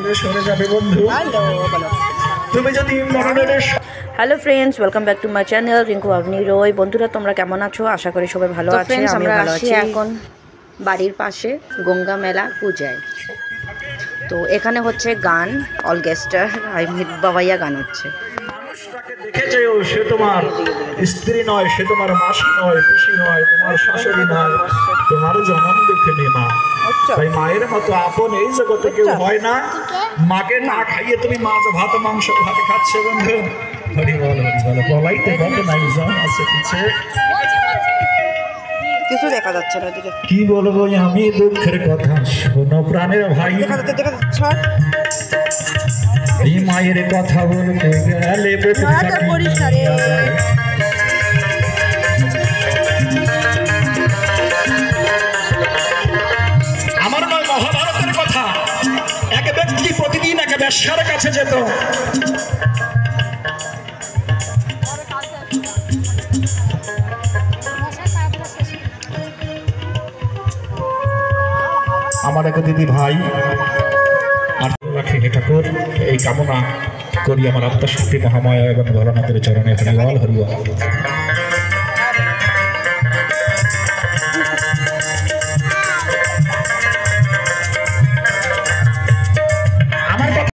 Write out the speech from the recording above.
দূরে সরে যাবে বন্ধু। তুমি যদি মরণের hello friends, welcome back to my channel Rinku Avni Roy. বন্ধুরা তোমরা কেমন আছো? আশা করি সবাই ভালো আছো। আমি ভালো আছি। এখন বাড়ির পাশে গঙ্গা মেলা পূজায়, তো এখানে হচ্ছে গান, অলকেস্টার বাবাইয়া গান হচ্ছে। মানুষটাকে দেখে যেও, সে তোমার স্ত্রী নয়, সে তোমার মাসি নয়, পিসি নয়, তোমার শাশুড়ি নয়, তোমার জনম দুঃখিনী মা। তাই মায়ের মতো আপন এই জগতে কেউ হয় না। মাকে না খাইয়ে তুমি মাছ ভাত মাংস ভাত খাচ্ছে বন্ধু। হরি বল হরি বল, বলাইতে বলে নাই জন আছে পিছে, কিছু দেখা যাচ্ছে না ওদিকে। কি বলবো আমি দুঃখের কথা, শোনো প্রাণের ভাই। এই মায়ের কথা বলতে গেলে আমার নয়, মহাভারতের কথা। এক ব্যক্তি প্রতিদিন এক বেশ্যার কাছে যেত। আমার এক দিদি ভাই আর রাখে ঠাকুর, এই কামনা করি আমার আত্মশক্তি মহামায়া এবং ভোলানাথের চরণে হরিবল হরিবল।